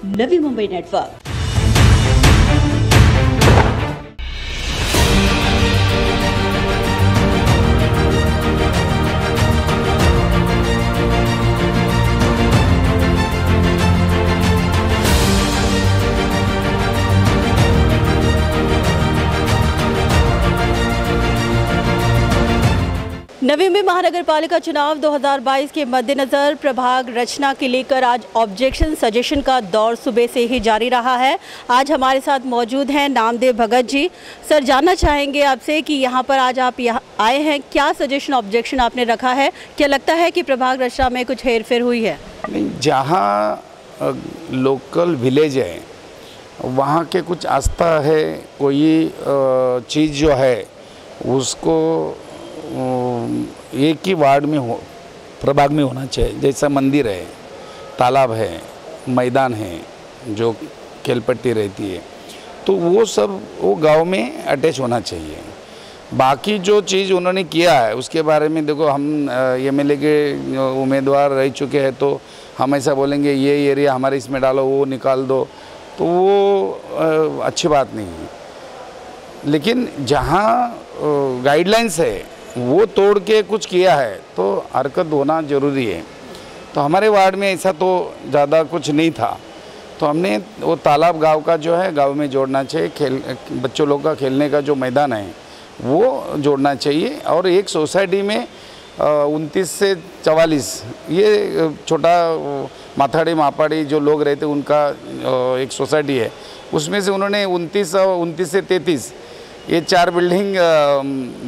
Navi Mumbai network. Navi Mumbai महानगर पालिका चुनाव 2022 के मद्देनजर प्रभाग रचना के लेकर आज ऑब्जेक्शन सजेशन का दौर सुबह से ही जारी रहा है। आज हमारे साथ मौजूद हैं नामदेव भगत जी। सर, जानना चाहेंगे आपसे कि यहाँ पर आज आप यहाँ आए हैं, क्या सजेशन ऑब्जेक्शन आपने रखा है? क्या लगता है कि प्रभाग रचना में कुछ हेरफेर हुई है? नहीं, जहाँ लोकल विलेज है वहाँ के कुछ आस्था है, कोई चीज़ जो है उसको एक ही वार्ड में हो, प्रभाग में होना चाहिए। जैसा मंदिर है, तालाब है, मैदान है, जो खेलपट्टी रहती है, तो वो सब वो गांव में अटैच होना चाहिए। बाकी जो चीज़ उन्होंने किया है उसके बारे में देखो, हम एमएलए के उम्मीदवार रह चुके हैं, तो हम ऐसा बोलेंगे ये एरिया हमारे इसमें डालो, वो निकाल दो, तो वो अच्छी बात नहीं है। लेकिन जहाँ गाइडलाइंस है वो तोड़ के कुछ किया है तो हरकत होना ज़रूरी है। तो हमारे वार्ड में ऐसा तो ज़्यादा कुछ नहीं था, तो हमने वो तालाब गांव का जो है गांव में जोड़ना चाहिए। बच्चों लोग का खेलने का जो मैदान है वो जोड़ना चाहिए। और एक सोसाइटी में 29 से 44 ये छोटा माथाड़ी मापाड़ी जो लोग रहते उनका एक सोसाइटी है, उसमें से उन्होंने 29 से 33 ये 4 बिल्डिंग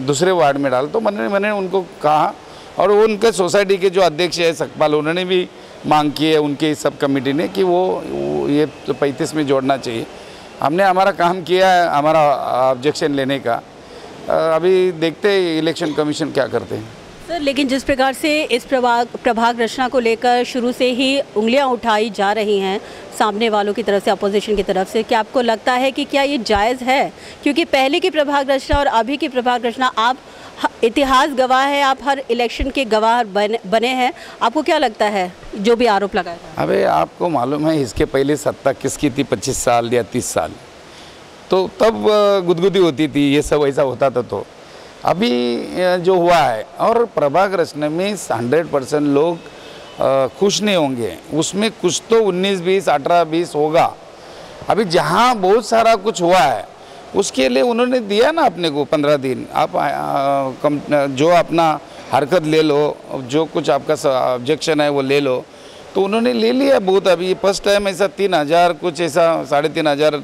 दूसरे वार्ड में डाल। तो मैंने उनको कहा, और वो उनके सोसाइटी के जो अध्यक्ष है सकपाल, उन्होंने भी मांग की है उनके सब कमेटी ने कि वो ये 35 में जोड़ना चाहिए। हमने हमारा काम किया है, हमारा ऑब्जेक्शन लेने का। अभी देखते हैं इलेक्शन कमीशन क्या करते हैं। सर, लेकिन जिस प्रकार से इस प्रभाग रचना को लेकर शुरू से ही उंगलियां उठाई जा रही हैं सामने वालों की तरफ से, अपोजिशन की तरफ से, क्या आपको लगता है कि क्या ये जायज़ है? क्योंकि पहले की प्रभाग रचना और अभी की प्रभाग रचना, आप इतिहास गवाह है, आप हर इलेक्शन के गवाह बने हैं, आपको क्या लगता है जो भी आरोप लगाया? अबे, आपको मालूम है इसके पहले सत्ता किसकी थी? 25 साल या 30 साल, तो तब गुदगुदी होती थी, ये सब ऐसा होता था। तो अभी जो हुआ है, और प्रभाग रचना में 100% लोग खुश नहीं होंगे, उसमें कुछ तो 19, 20, 18, 20 होगा। अभी जहाँ बहुत सारा कुछ हुआ है उसके लिए उन्होंने दिया ना अपने को 15 दिन, आप जो अपना हरकत ले लो, जो कुछ आपका ऑब्जेक्शन है वो ले लो। तो उन्होंने ले लिया बहुत। अभी फर्स्ट टाइम ऐसा 3000 कुछ, ऐसा 3500,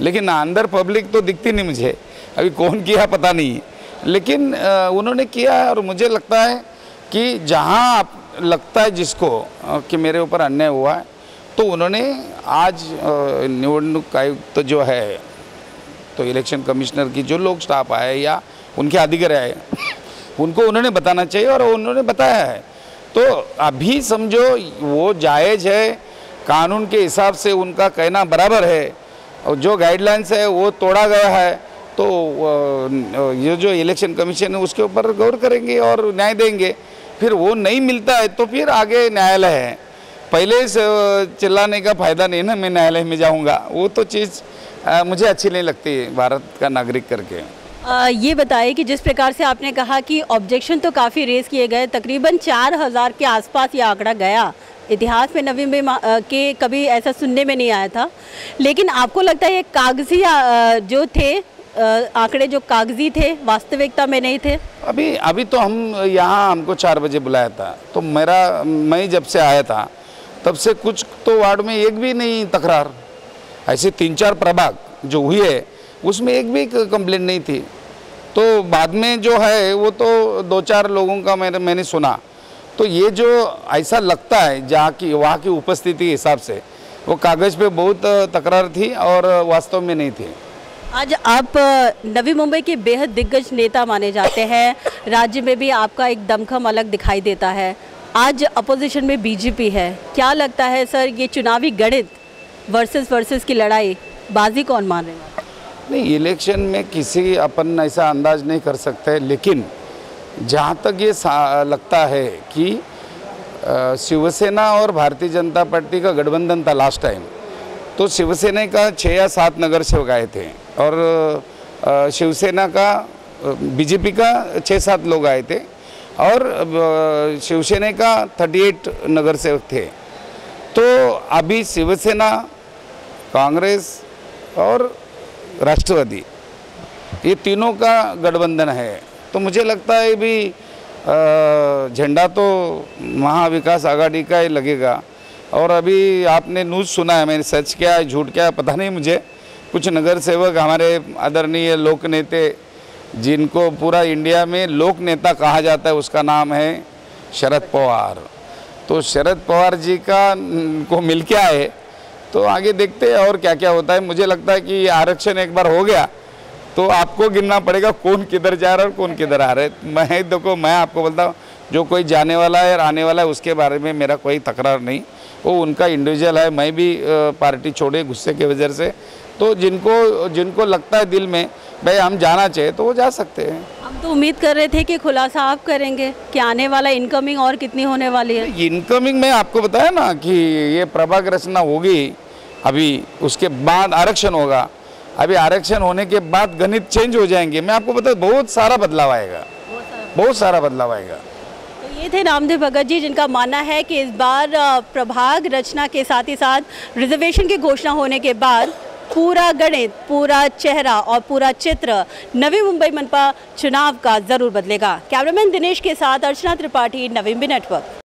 लेकिन अंदर पब्लिक तो दिखती नहीं मुझे, अभी कौन किया पता नहीं, लेकिन उन्होंने किया है। और मुझे लगता है कि जहाँ लगता है जिसको कि मेरे ऊपर अन्याय हुआ है, तो उन्होंने आज निवडणूक आयुक्त तो जो है, तो इलेक्शन कमिश्नर की जो लोग स्टाफ आए या उनके अधिकारी आए, उनको उन्होंने बताना चाहिए, और उन्होंने बताया है। तो अभी समझो वो जायज़ है, कानून के हिसाब से उनका कहना बराबर है, और जो गाइडलाइंस है वो तोड़ा गया है, तो ये जो इलेक्शन कमीशन है उसके ऊपर गौर करेंगे और न्याय देंगे। फिर वो नहीं मिलता है तो फिर आगे न्यायालय है। पहले चिल्लाने का फ़ायदा नहीं ना, मैं न्यायालय में जाऊंगा, वो तो चीज़ मुझे अच्छी नहीं लगती भारत का नागरिक करके। ये बताइए कि जिस प्रकार से आपने कहा कि ऑब्जेक्शन तो काफ़ी रेस किए गए, तकरीबन 4000 के आसपास ये आंकड़ा गया। इतिहास में नवी मुंबई के कभी ऐसा सुनने में नहीं आया था, लेकिन आपको लगता है ये कागजी जो थे आंकड़े, जो कागजी थे, वास्तविकता में नहीं थे? अभी तो हमको 4 बजे बुलाया था, तो मैं जब से आया था तब से कुछ तो वार्ड में एक भी नहीं तकरार। ऐसे 3-4 प्रभाग जो हुई है उसमें एक भी कंप्लेंट नहीं थी। तो बाद में जो है वो तो 2-4 लोगों का मैंने सुना। तो ये जो ऐसा लगता है जहाँ की वहाँ की उपस्थिति के हिसाब से वो कागज़ पे बहुत तकरार थी और वास्तव में नहीं थी। आज आप नवी मुंबई के बेहद दिग्गज नेता माने जाते हैं, राज्य में भी आपका एक दमखम अलग दिखाई देता है। आज अपोजिशन में बीजेपी है, क्या लगता है सर, ये चुनावी गणित वर्सेस की लड़ाई, बाजी कौन मान रहे हैं? नहीं, इलेक्शन में किसी अपन ऐसा अंदाज नहीं कर सकते, लेकिन जहाँ तक ये लगता है कि शिवसेना और भारतीय जनता पार्टी का गठबंधन था लास्ट टाइम, तो शिवसेना का 6 या 7 नगर सेवक आए थे और शिवसेना का बीजेपी का 6-7 लोग आए थे और शिवसेना का 38 नगर सेवक थे। तो अभी शिवसेना, कांग्रेस और राष्ट्रवादी ये तीनों का गठबंधन है। तो मुझे लगता है भी झंडा तो महाविकास आघाड़ी का ही लगेगा। और अभी आपने न्यूज़ सुना है, मैंने सच क्या है झूठ क्या है पता नहीं मुझे, कुछ नगर सेवक हमारे आदरणीय लोक नेते जिनको पूरा इंडिया में लोक नेता कहा जाता है उसका नाम है शरद पवार। तो शरद पवार जी को मिल के आए, तो आगे देखते हैं और क्या क्या होता है। मुझे लगता है कि आरक्षण एक बार हो गया तो आपको गिनना पड़ेगा कौन किधर जा रहा है और कौन किधर आ रहा है। मैं आपको बोलता हूँ जो कोई जाने वाला है और आने वाला है उसके बारे में मेरा कोई तकरार नहीं, वो उनका इंडिविजुअल है। मैं भी पार्टी छोड़े गुस्से की वजह से, तो जिनको लगता है दिल में भाई हम जाना चाहिए तो वो जा सकते हैं। हम तो उम्मीद कर रहे थे कि खुलासा आप करेंगे कि आने वाला इनकमिंग और कितनी होने वाली है। इनकमिंग में आपको बताया ना कि ये प्रभाग रचना होगी, अभी उसके बाद आरक्षण होगा, अभी आरक्षण होने के बाद गणित चेंज हो जाएंगे। मैं आपको बता बहुत सारा बदलाव आएगा, बहुत सारा बदलाव आएगा। तो ये थे नामदेव भगत जी जिनका मानना है कि इस बार प्रभाग रचना के साथ ही साथ रिजर्वेशन की घोषणा होने के बाद पूरा गणित, पूरा चेहरा और पूरा चित्र नवी मुंबई मनपा चुनाव का जरूर बदलेगा। कैमरामैन दिनेश के साथ अर्चना त्रिपाठी, नवी मुंबई नेटवर्क।